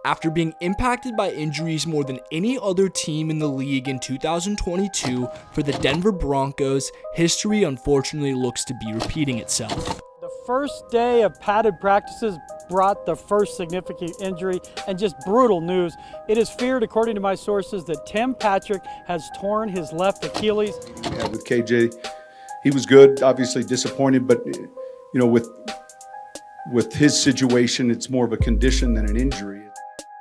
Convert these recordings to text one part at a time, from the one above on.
After being impacted by injuries more than any other team in the league in 2022, for the Denver Broncos, history unfortunately looks to be repeating itself. The first day of padded practices brought the first significant injury and just brutal news. It is feared, according to my sources, that Tim Patrick has torn his left Achilles. Yeah, with KJ, he was good, obviously disappointed, but with his situation, it's more of a condition than an injury.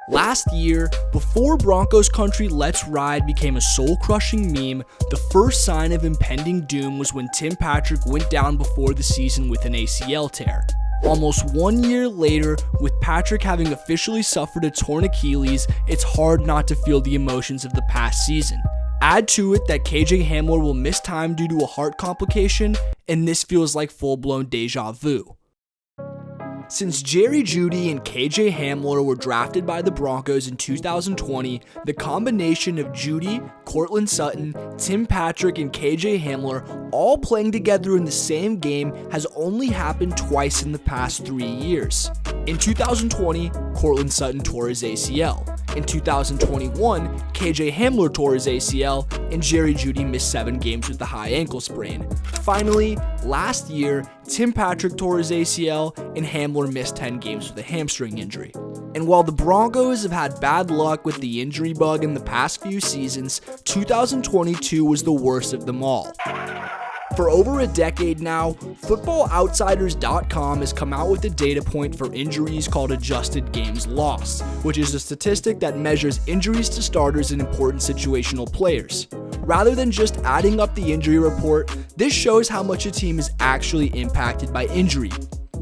Last year, before Broncos Country Let's Ride became a soul-crushing meme, the first sign of impending doom was when Tim Patrick went down before the season with an ACL tear. Almost 1 year later, with Patrick having officially suffered a torn Achilles, it's hard not to feel the emotions of the past season. Add to it that KJ Hamler will miss time due to a heart complication, and this feels like full-blown deja vu. Since Jerry Jeudy and KJ Hamler were drafted by the Broncos in 2020, the combination of Jeudy, Courtland Sutton, Tim Patrick, and KJ Hamler all playing together in the same game has only happened twice in the past 3 years. In 2020, Courtland Sutton tore his ACL. In 2021, KJ Hamler tore his ACL, and Jerry Jeudy missed 7 games with a high ankle sprain. Finally, last year, Tim Patrick tore his ACL, and Hamler missed 10 games with a hamstring injury. And while the Broncos have had bad luck with the injury bug in the past few seasons, 2022 was the worst of them all. For over a decade now, FootballOutsiders.com has come out with a data point for injuries called Adjusted Games Lost, which is a statistic that measures injuries to starters and important situational players. Rather than just adding up the injury report, this shows how much a team is actually impacted by injury.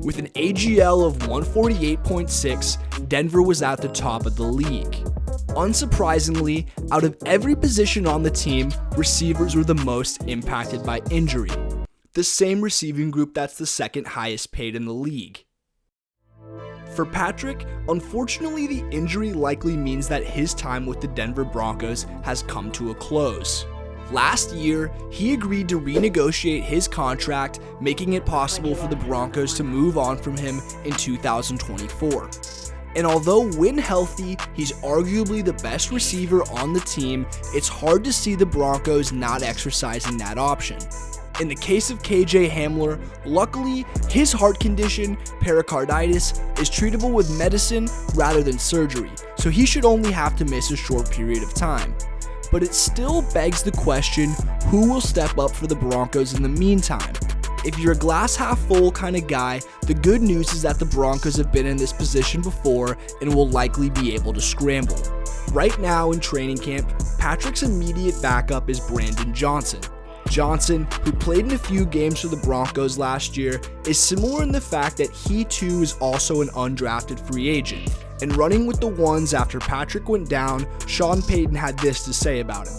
With an AGL of 148.6, Denver was at the top of the league. Unsurprisingly, out of every position on the team, receivers were the most impacted by injury. The same receiving group that's the second highest paid in the league. For Patrick, unfortunately the injury likely means that his time with the Denver Broncos has come to a close. Last year, he agreed to renegotiate his contract, making it possible for the Broncos to move on from him in 2024. And although when healthy, he's arguably the best receiver on the team, it's hard to see the Broncos not exercising that option. In the case of KJ Hamler, luckily, his heart condition, pericarditis, is treatable with medicine rather than surgery, so he should only have to miss a short period of time. But it still begs the question, who will step up for the Broncos in the meantime? If you're a glass half full kind of guy, the good news is that the Broncos have been in this position before and will likely be able to scramble. Right now in training camp, Patrick's immediate backup is Brandon Johnson. Johnson, who played in a few games for the Broncos last year, is similar in the fact that he too is also an undrafted free agent. And running with the ones after Patrick went down, Sean Payton had this to say about him.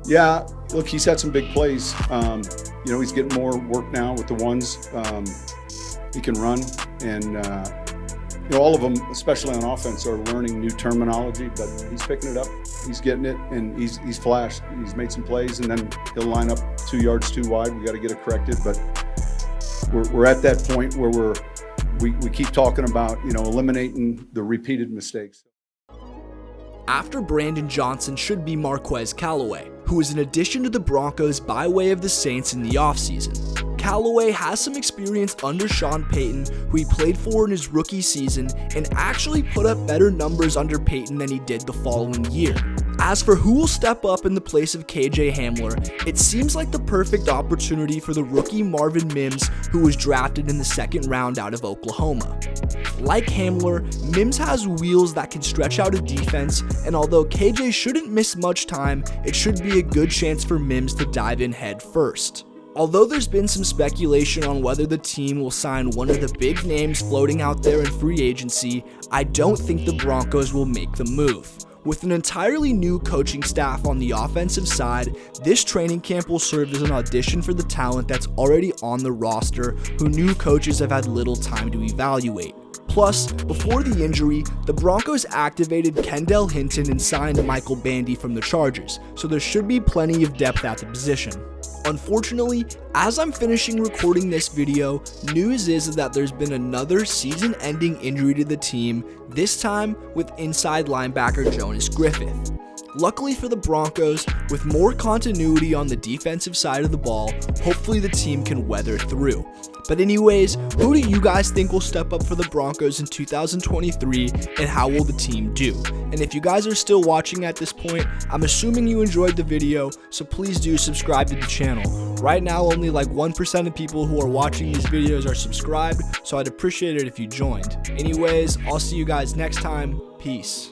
Yeah, look, he's had some big plays. He's getting more work now with the ones. He can run, and all of them, especially on offense, are learning new terminology. But he's picking it up, he's getting it, and he's flashed. He's made some plays, and then he'll line up 2 yards too wide. We got to get it corrected, but we're at that point where we keep talking about eliminating the repeated mistakes. After Brandon Johnson should be Marquez Callaway, who is an addition to the Broncos by way of the Saints in the offseason. Callaway has some experience under Sean Payton, who he played for in his rookie season, and actually put up better numbers under Payton than he did the following year. As for who will step up in the place of KJ Hamler, it seems like the perfect opportunity for the rookie Marvin Mims, who was drafted in the second round out of Oklahoma. Like Hamler, Mims has wheels that can stretch out a defense, and although KJ shouldn't miss much time, it should be a good chance for Mims to dive in head first. Although there's been some speculation on whether the team will sign one of the big names floating out there in free agency, I don't think the Broncos will make the move. With an entirely new coaching staff on the offensive side, this training camp will serve as an audition for the talent that's already on the roster, who new coaches have had little time to evaluate. Plus, before the injury, the Broncos activated Kendall Hinton and signed Michael Bandy from the Chargers, so there should be plenty of depth at the position. Unfortunately, as I'm finishing recording this video, news is that there's been another season-ending injury to the team, this time with inside linebacker Jonas Griffith. Luckily for the Broncos, with more continuity on the defensive side of the ball, hopefully the team can weather through. But anyways, who do you guys think will step up for the Broncos in 2023, and how will the team do? And if you guys are still watching at this point, I'm assuming you enjoyed the video, so please do subscribe to the channel. Right now, only like 1% of people who are watching these videos are subscribed, so I'd appreciate it if you joined. Anyways, I'll see you guys next time. Peace.